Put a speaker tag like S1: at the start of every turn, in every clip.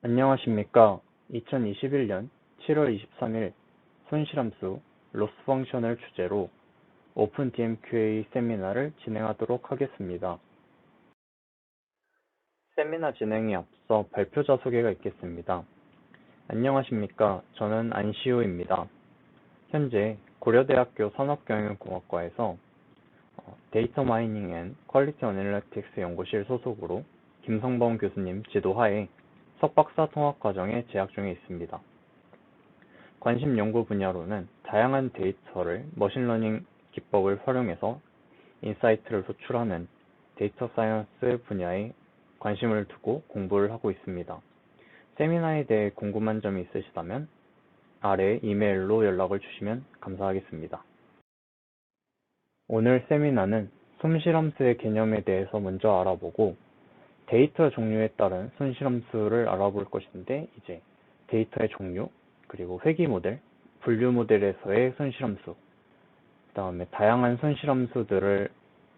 S1: 안녕하십니까. 2021년 7월 23일 손실함수 로스 펑션을 주제로 오픈DMQA 세미나를 진행하도록 하겠습니다. 세미나 진행에 앞서 발표자 소개가 있겠습니다. 안녕하십니까. 저는 안시우입니다. 현재 고려대학교 산업경영공학과에서 데이터 마이닝 앤 퀄리티 어널리틱스 연구실 소속으로 김성범 교수님 지도하에 석박사 통합과정에 재학 중에 있습니다. 관심 연구 분야로는 다양한 데이터를 머신러닝 기법을 활용해서 인사이트를 도출하는 데이터 사이언스 분야에 관심을 두고 공부를 하고 있습니다. 세미나에 대해 궁금한 점이 있으시다면 아래 이메일로 연락을 주시면 감사하겠습니다. 오늘 세미나는 손실함수의 개념에 대해서 먼저 알아보고 데이터 종류에 따른 손실함수를 알아볼 것인데 이제 데이터의 종류, 그리고 회귀 모델, 분류 모델에서의 손실함수, 그 다음에 다양한 손실함수들을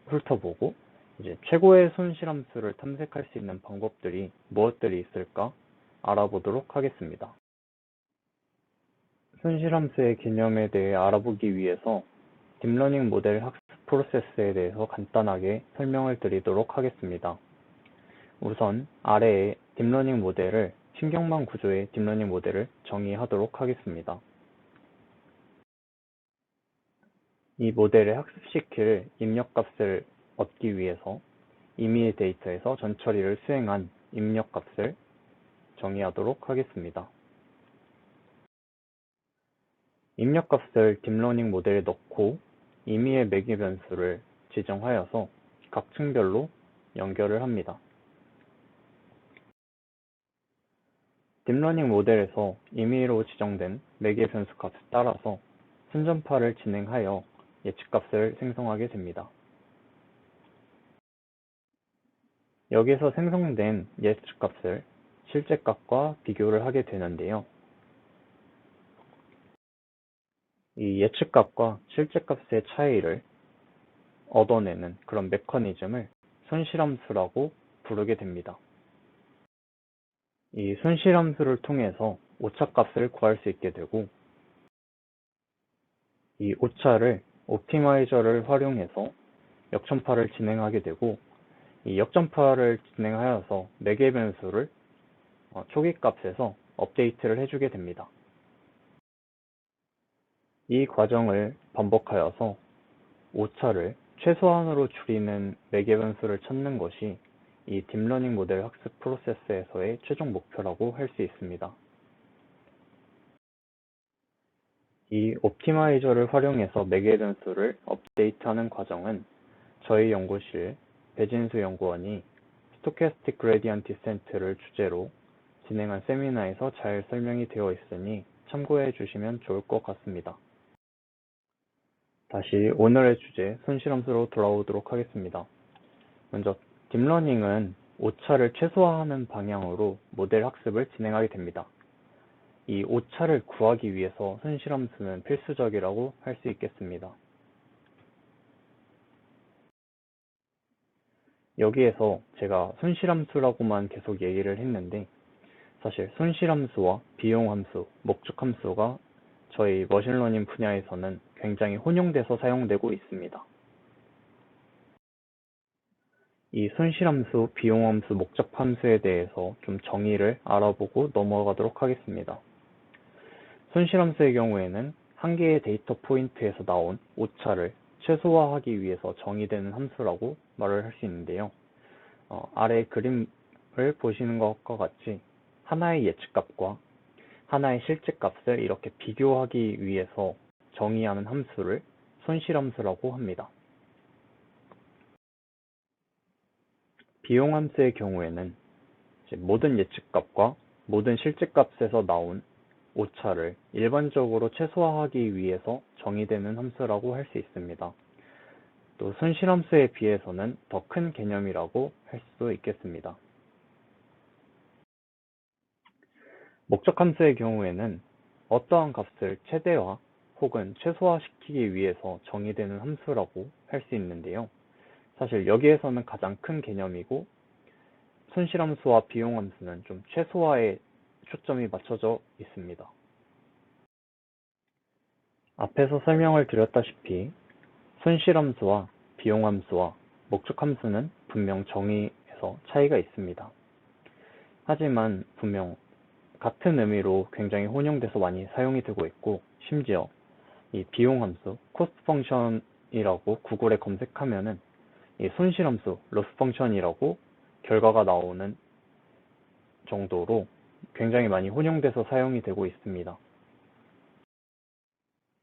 S1: 훑어보고 이제 최고의 손실함수를 탐색할 수 있는 방법들이 무엇들이 있을까 알아보도록 하겠습니다. 손실함수의 개념에 대해 알아보기 위해서 딥러닝 모델 학습 프로세스에 대해서 간단하게 설명을 드리도록 하겠습니다. 우선 아래에 딥러닝 모델을 신경망 구조의 딥러닝 모델을 정의하도록 하겠습니다. 이 모델을 학습시킬 입력값을 얻기 위해서 임의의 데이터에서 전처리를 수행한 입력값을 정의하도록 하겠습니다. 입력값을 딥러닝 모델에 넣고 임의의 매개 변수를 지정하여서 각 층별로 연결을 합니다. 딥러닝 모델에서 임의로 지정된 매개 변수 값에 따라서 선전파를 진행하여 예측값을 생성하게 됩니다. 여기서 생성된 예측값을 실제값과 비교를 하게 되는데요. 이 예측값과 실제값의 차이를 얻어내는 그런 메커니즘을 손실함수라고 부르게 됩니다. 이 손실함수를 통해서 오차값을 구할 수 있게 되고 이 오차를 옵티마이저를 활용해서 역전파를 진행하게 되고 이 역전파를 진행하여서 매개 변수를 초기값에서 업데이트를 해주게 됩니다. 이 과정을 반복하여서 오차를 최소한으로 줄이는 매개 변수를 찾는 것이 이 딥러닝 모델 학습 프로세스에서의 최종 목표라고 할 수 있습니다. 이 옵티마이저를 활용해서 매개 변수를 업데이트하는 과정은 저희 연구실 배진수 연구원이 스토캐스틱 그레디언트 디센트를 주제로 진행한 세미나에서 잘 설명이 되어 있으니 참고해 주시면 좋을 것 같습니다. 다시 오늘의 주제 손실함수로 돌아오도록 하겠습니다. 먼저 딥러닝은 오차를 최소화하는 방향으로 모델 학습을 진행하게 됩니다. 이 오차를 구하기 위해서 손실함수는 필수적이라고 할 수 있겠습니다. 여기에서 제가 손실함수라고만 계속 얘기를 했는데 사실 손실함수와 비용함수, 목적함수가 저희 머신러닝 분야에서는 굉장히 혼용돼서 사용되고 있습니다. 이 손실함수, 비용함수, 목적함수에 대해서 좀 정의를 알아보고 넘어가도록 하겠습니다. 손실함수의 경우에는 한 개의 데이터 포인트에서 나온 오차를 최소화하기 위해서 정의되는 함수라고 말을 할 수 있는데요. 아래 그림을 보시는 것과 같이 하나의 예측값과 하나의 실제값을 이렇게 비교하기 위해서 정의하는 함수를 손실함수라고 합니다. 비용함수의 경우에는 모든 예측값과 모든 실제값에서 나온 오차를 일반적으로 최소화하기 위해서 정의되는 함수라고 할 수 있습니다. 또 손실함수에 비해서는 더 큰 개념이라고 할 수도 있겠습니다. 목적함수의 경우에는 어떠한 값을 최대화 혹은 최소화시키기 위해서 정의되는 함수라고 할 수 있는데요. 사실 여기에서는 가장 큰 개념이고 손실함수와 비용함수는 좀 최소화에 초점이 맞춰져 있습니다. 앞에서 설명을 드렸다시피 손실함수와 비용함수와 목적함수는 분명 정의에서 차이가 있습니다. 하지만 분명 같은 의미로 굉장히 혼용돼서 많이 사용이 되고 있고, 심지어 이 비용함수, cost function이라고 구글에 검색하면은 이 손실함수, loss function이라고 결과가 나오는 정도로 굉장히 많이 혼용돼서 사용이 되고 있습니다.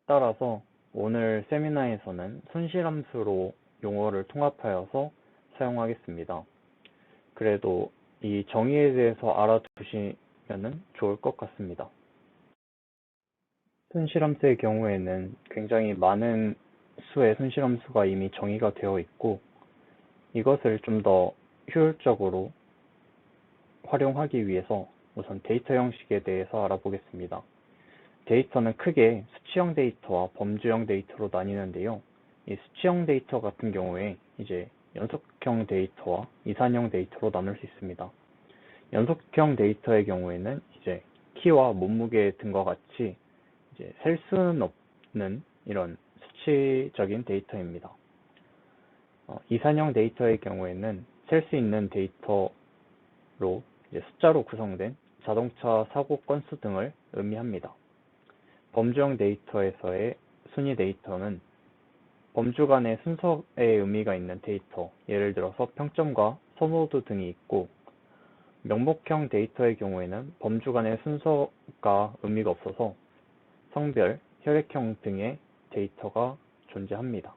S1: 따라서 오늘 세미나에서는 손실함수로 용어를 통합하여서 사용하겠습니다. 그래도 이 정의에 대해서 알아두시면 좋을 것 같습니다. 손실함수의 경우에는 굉장히 많은 수의 손실함수가 이미 정의가 되어 있고, 이것을 좀 더 효율적으로 활용하기 위해서 우선 데이터 형식에 대해서 알아보겠습니다. 데이터는 크게 수치형 데이터와 범주형 데이터로 나뉘는데요. 이 수치형 데이터 같은 경우에 이제 연속형 데이터와 이산형 데이터로 나눌 수 있습니다. 연속형 데이터의 경우에는 이제 키와 몸무게 등과 같이 이제 셀 수는 없는 이런 수치적인 데이터입니다. 이산형 데이터의 경우에는 셀 수 있는 데이터로 이제 숫자로 구성된 자동차 사고 건수 등을 의미합니다. 범주형 데이터에서의 순위 데이터는 범주 간의 순서의 의미가 있는 데이터, 예를 들어서 평점과 선호도 등이 있고, 명목형 데이터의 경우에는 범주 간의 순서가 의미가 없어서 성별, 혈액형 등의 데이터가 존재합니다.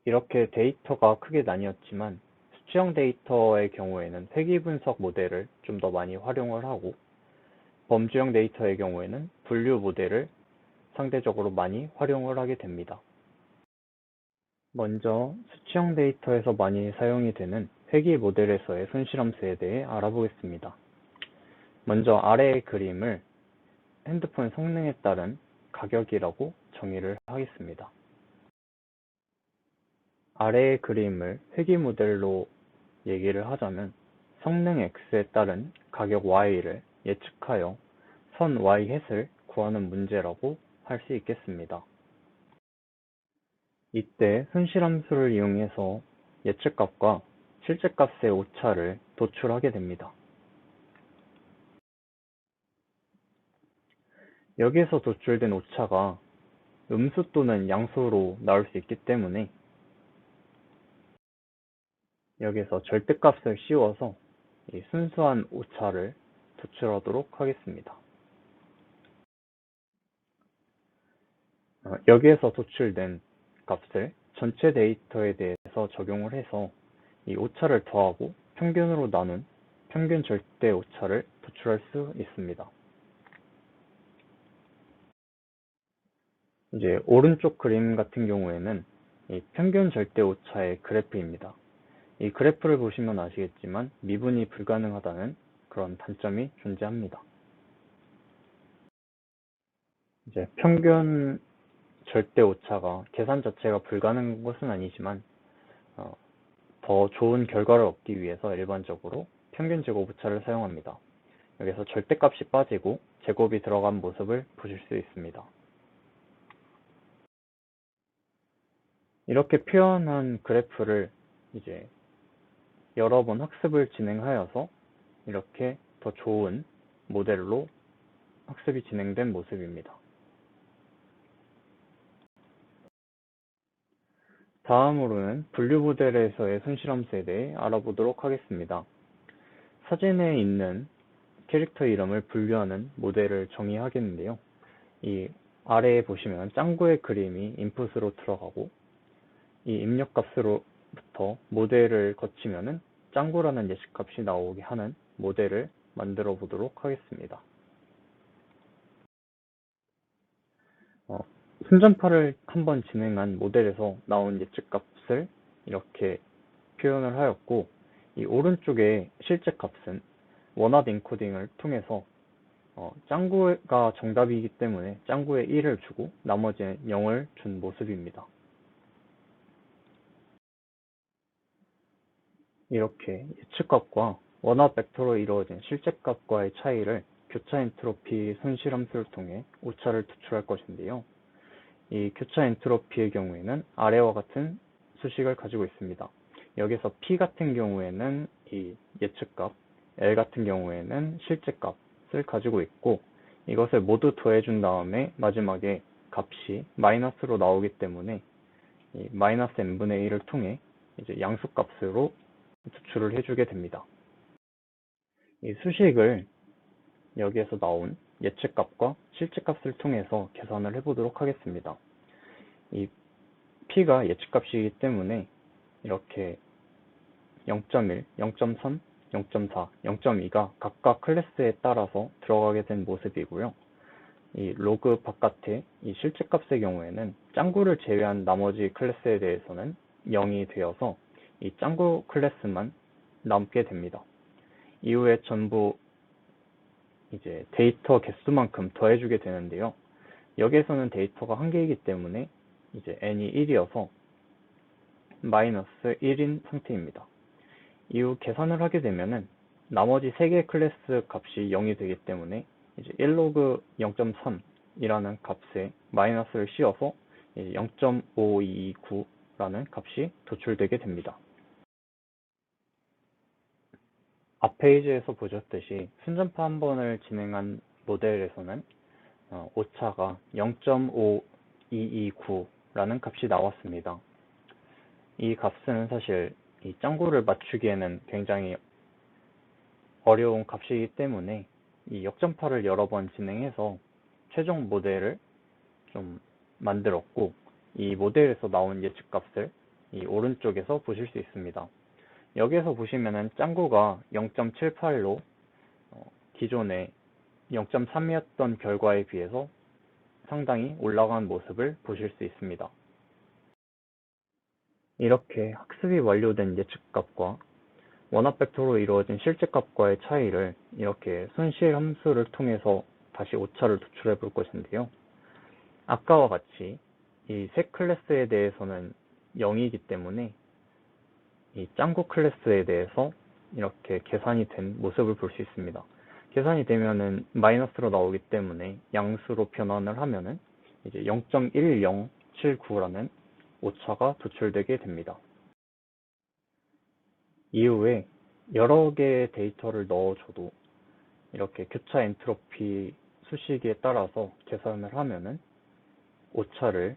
S1: 이렇게 데이터가 크게 나뉘었지만 수치형 데이터의 경우에는 회귀분석 모델을 좀 더 많이 활용을 하고, 범주형 데이터의 경우에는 분류 모델을 상대적으로 많이 활용을 하게 됩니다. 먼저 수치형 데이터에서 많이 사용이 되는 회귀 모델에서의 손실함수에 대해 알아보겠습니다. 먼저 아래의 그림을 핸드폰 성능에 따른 가격이라고 정의를 하겠습니다. 아래의 그림을 회귀 모델로 얘기를 하자면 성능 X에 따른 가격 Y를 예측하여 선 Y-햇을 구하는 문제라고 할 수 있겠습니다. 이때 손실함수를 이용해서 예측값과 실제값의 오차를 도출하게 됩니다. 여기에서 도출된 오차가 음수 또는 양수로 나올 수 있기 때문에 여기서 절대값을 씌워서 이 순수한 오차를 도출하도록 하겠습니다. 여기에서 도출된 값을 전체 데이터에 대해서 적용을 해서 이 오차를 더하고 평균으로 나눈 평균 절대 오차를 도출할 수 있습니다. 이제 오른쪽 그림 같은 경우에는 이 평균 절대 오차의 그래프입니다. 이 그래프를 보시면 아시겠지만 미분이 불가능하다는 그런 단점이 존재합니다. 이제 평균 절대 오차가 계산 자체가 불가능한 것은 아니지만 더 좋은 결과를 얻기 위해서 일반적으로 평균 제곱 오차를 사용합니다. 여기서 절대값이 빠지고 제곱이 들어간 모습을 보실 수 있습니다. 이렇게 표현한 그래프를 이제 여러 번 학습을 진행하여서 이렇게 더 좋은 모델로 학습이 진행된 모습입니다. 다음으로는 분류 모델에서의 손실함수에 대해 알아보도록 하겠습니다. 사진에 있는 캐릭터 이름을 분류하는 모델을 정의하겠는데요. 이 아래에 보시면 짱구의 그림이 인풋으로 들어가고 이 입력값으로부터 모델을 거치면은 짱구라는 예측값이 나오게 하는 모델을 만들어 보도록 하겠습니다. 순전파를 한번 진행한 모델에서 나온 예측값을 이렇게 표현을 하였고, 이 오른쪽의 실제값은 원합 인코딩을 통해서 짱구가 정답이기 때문에 짱구에 1을 주고 나머지는 0을 준 모습입니다. 이렇게 예측값과 원화 벡터로 이루어진 실제값과의 차이를 교차 엔트로피 손실함수를 통해 오차를 도출할 것인데요. 이 교차 엔트로피의 경우에는 아래와 같은 수식을 가지고 있습니다. 여기서 P 같은 경우에는 이 예측값, L 같은 경우에는 실제값을 가지고 있고, 이것을 모두 더해준 다음에 마지막에 값이 마이너스로 나오기 때문에 이 마이너스 n분의 1을 통해 이제 양수값으로 도출을 해주게 됩니다. 이 수식을 여기에서 나온 예측값과 실제값을 통해서 계산을 해보도록 하겠습니다. 이 P가 예측값이기 때문에 이렇게 0.1, 0.3, 0.4, 0.2가 각각 클래스에 따라서 들어가게 된 모습이고요. 이 로그 바깥의 이 실제값의 경우에는 짱구를 제외한 나머지 클래스에 대해서는 0이 되어서 이 짱구 클래스만 남게 됩니다. 이후에 전부 이제 데이터 개수만큼 더해주게 되는데요. 여기에서는 데이터가 한 개이기 때문에 이제 n이 1이어서 마이너스 1인 상태입니다. 이후 계산을 하게 되면은 나머지 3개 클래스 값이 0이 되기 때문에 이제 1로그 0.3이라는 값에 마이너스를 씌워서 0.5229라는 값이 도출되게 됩니다. 앞 페이지에서 보셨듯이 순전파 한 번을 진행한 모델에서는 오차가 0.5229라는 값이 나왔습니다. 이 값은 사실 이 짱구를 맞추기에는 굉장히 어려운 값이기 때문에 이 역전파를 여러 번 진행해서 최종 모델을 좀 만들었고, 이 모델에서 나온 예측값을 이 오른쪽에서 보실 수 있습니다. 여기에서 보시면은 짱구가 0.78로 기존에 0.3이었던 결과에 비해서 상당히 올라간 모습을 보실 수 있습니다. 이렇게 학습이 완료된 예측값과 원화 벡터로 이루어진 실제값과의 차이를 이렇게 손실 함수를 통해서 다시 오차를 도출해 볼 것인데요. 아까와 같이 이 세 클래스에 대해서는 0이기 때문에 이 짱구 클래스에 대해서 이렇게 계산이 된 모습을 볼 수 있습니다. 계산이 되면은 마이너스로 나오기 때문에 양수로 변환을 하면은 이제 0.1079라는 오차가 도출되게 됩니다. 이후에 여러 개의 데이터를 넣어줘도 이렇게 교차 엔트로피 수식에 따라서 계산을 하면은 오차를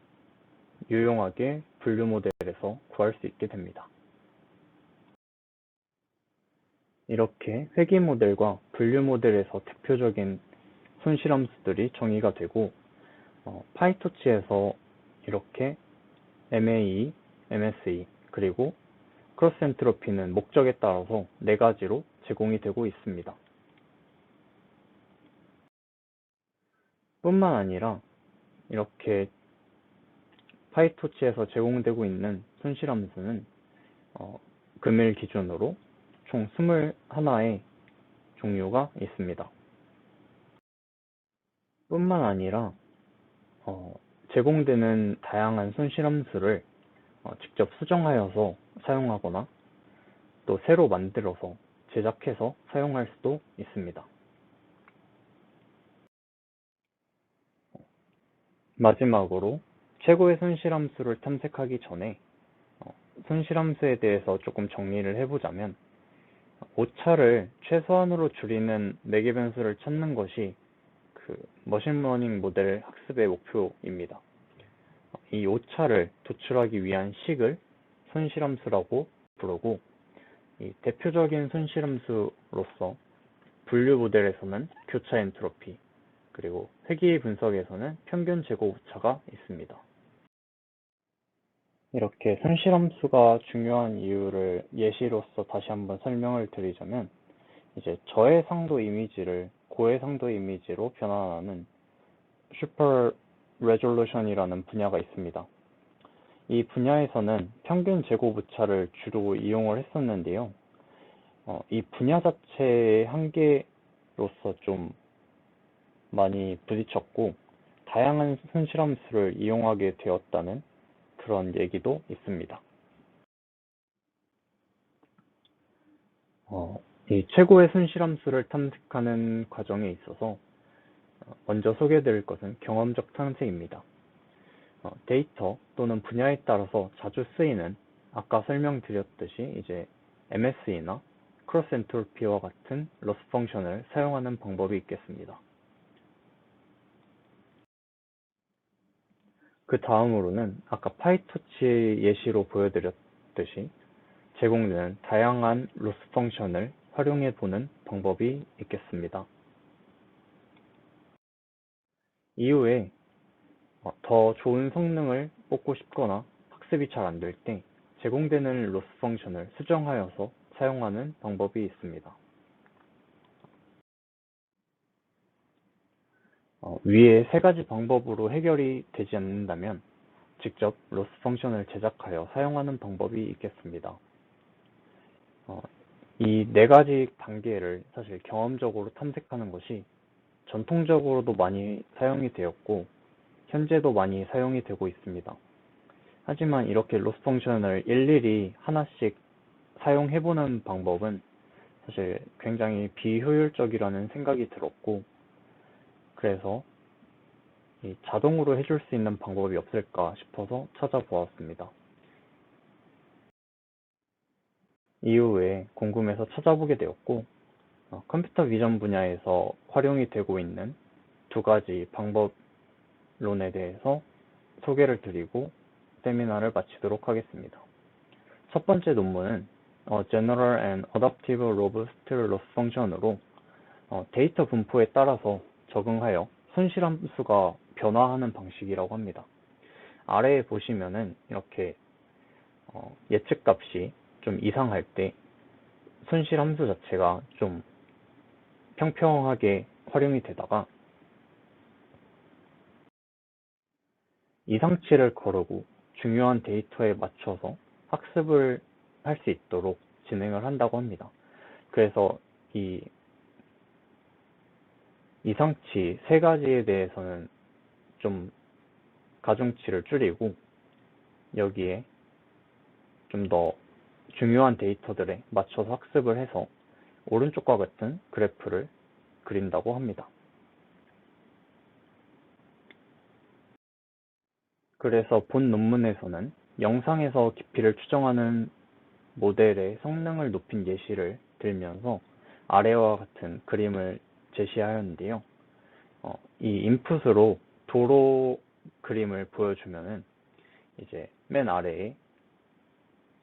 S1: 유용하게 분류 모델에서 구할 수 있게 됩니다. 이렇게 회귀 모델과 분류 모델에서 대표적인 손실함수들이 정의가 되고, 파이토치에서 이렇게 MAE, MSE, 그리고 크로스 엔트로피는 목적에 따라서 4가지로 제공이 되고 있습니다. 뿐만 아니라 이렇게 파이토치에서 제공되고 있는 손실함수는 금일 기준으로 총 21의 종류가 있습니다. 뿐만 아니라 제공되는 다양한 손실함수를 직접 수정하여서 사용하거나 또 새로 만들어서 제작해서 사용할 수도 있습니다. 마지막으로 최고의 손실함수를 탐색하기 전에 손실함수에 대해서 조금 정리를 해보자면, 오차를 최소한으로 줄이는 매개 변수를 찾는 것이 그 머신러닝 모델 학습의 목표입니다. 이 오차를 도출하기 위한 식을 손실함수라고 부르고, 이 대표적인 손실함수로서 분류 모델에서는 교차 엔트로피, 그리고 회귀 분석에서는 평균 제곱 오차가 있습니다. 이렇게 손실함수가 중요한 이유를 예시로서 다시 한번 설명을 드리자면, 이제 저해상도 이미지를 고해상도 이미지로 변환하는 슈퍼 레졸루션이라는 분야가 있습니다. 이 분야에서는 평균 제곱 오차를 주로 이용을 했었는데요. 이 분야 자체의 한계로서 좀 많이 부딪혔고, 다양한 손실함수를 이용하게 되었다는 그런 얘기도 있습니다. 이 최고의 순실함수를 탐색하는 과정에 있어서 먼저 소개해드릴 것은 경험적 탐색입니다. 데이터 또는 분야에 따라서 자주 쓰이는 아까 설명드렸듯이 이제 MSE나 크로스 엔트로피와 같은 로스 펑션을 사용하는 방법이 있겠습니다. 그 다음으로는 아까 파이토치 예시로 보여드렸듯이 제공되는 다양한 로스 펑션을 활용해 보는 방법이 있겠습니다. 이후에 더 좋은 성능을 뽑고 싶거나 학습이 잘 안 될 때 제공되는 로스 펑션을 수정하여서 사용하는 방법이 있습니다. 위에 세 가지 방법으로 해결이 되지 않는다면 직접 로스 펑션을 제작하여 사용하는 방법이 있겠습니다. 이 네 가지 단계를 사실 경험적으로 탐색하는 것이 전통적으로도 많이 사용이 되었고 현재도 많이 사용이 되고 있습니다. 하지만 이렇게 로스 펑션을 일일이 하나씩 사용해보는 방법은 사실 굉장히 비효율적이라는 생각이 들었고, 그래서 자동으로 해줄 수 있는 방법이 없을까 싶어서 찾아보았습니다. 이후에 궁금해서 찾아보게 되었고, 컴퓨터 비전 분야에서 활용이 되고 있는 두 가지 방법론에 대해서 소개를 드리고 세미나를 마치도록 하겠습니다. 첫 번째 논문은 General and Adaptive Robust Loss Function으로 데이터 분포에 따라서 적응하여 손실함수가 변화하는 방식이라고 합니다. 아래에 보시면은 이렇게 예측값이 좀 이상할 때 손실함수 자체가 좀 평평하게 활용이 되다가 이상치를 거르고 중요한 데이터에 맞춰서 학습을 할 수 있도록 진행을 한다고 합니다. 그래서 이 이상치 세 가지에 대해서는 좀 가중치를 줄이고 여기에 좀 더 중요한 데이터들에 맞춰서 학습을 해서 오른쪽과 같은 그래프를 그린다고 합니다. 그래서 본 논문에서는 영상에서 깊이를 추정하는 모델의 성능을 높인 예시를 들면서 아래와 같은 그림을 제시하였는데요. 이 인풋으로 도로 그림을 보여주면은 이제 맨 아래에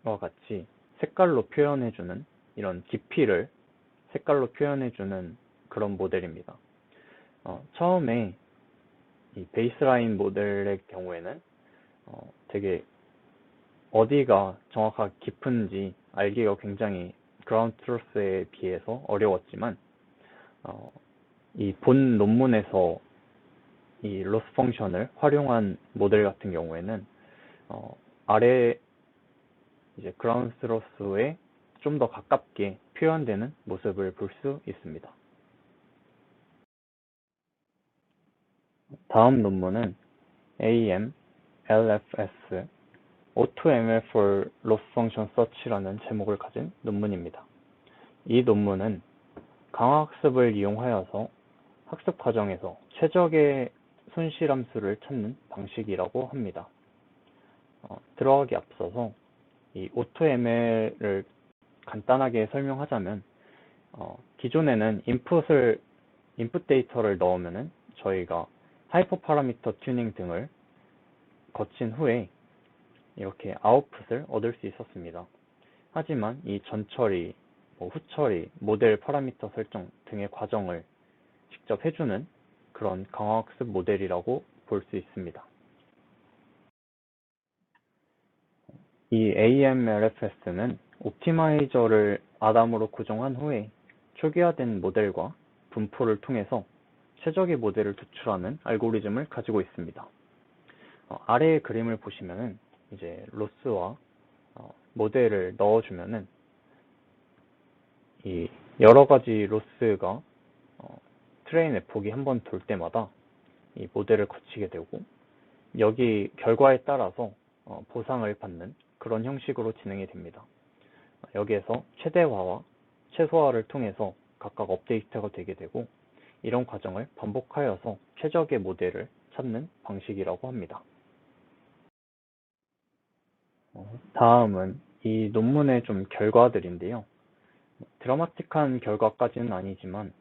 S1: 와 같이 색깔로 표현해주는 이런 깊이를 색깔로 표현해주는 그런 모델입니다. 처음에 이 베이스라인 모델의 경우에는 되게 어디가 정확하게 깊은지 알기가 굉장히 그라운드 트루스에 비해서 어려웠지만 이 본 논문에서 이 로스 펑션을 활용한 모델 같은 경우에는 아래 이제 그라운드 트루스에 좀 더 가깝게 표현되는 모습을 볼 수 있습니다. 다음 논문은 AM, LFS, AutoML for Loss Function Search라는 제목을 가진 논문입니다. 이 논문은 강화학습을 이용하여서 학습 과정에서 최적의 손실함수를 찾는 방식이라고 합니다. 들어가기 앞서서 이 AutoML을 간단하게 설명하자면 기존에는 인풋 데이터를 넣으면은 저희가 하이퍼 파라미터 튜닝 등을 거친 후에 이렇게 아웃풋을 얻을 수 있었습니다. 하지만 이 전처리, 후처리, 모델 파라미터 설정 등의 과정을 직접 해주는 그런 강화학습 모델이라고 볼 수 있습니다. 이 AMLFS는 옵티마이저를 아담으로 구성한 후에 초기화된 모델과 분포를 통해서 최적의 모델을 도출하는 알고리즘을 가지고 있습니다. 아래의 그림을 보시면은 이제 로스와 모델을 넣어주면은 이 여러 가지 로스가 트레인 에폭이 한 번 돌 때마다 이 모델을 거치게 되고 여기 결과에 따라서 보상을 받는 그런 형식으로 진행이 됩니다. 여기에서 최대화와 최소화를 통해서 각각 업데이트가 되게 되고, 이런 과정을 반복하여서 최적의 모델을 찾는 방식이라고 합니다. 다음은 이 논문의 좀 결과들인데요. 드라마틱한 결과까지는 아니지만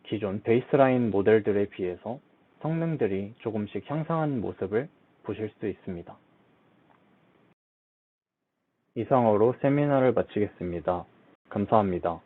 S1: 기존 베이스라인 모델들에 비해서 성능들이 조금씩 향상한 모습을 보실 수 있습니다. 이상으로 세미나를 마치겠습니다. 감사합니다.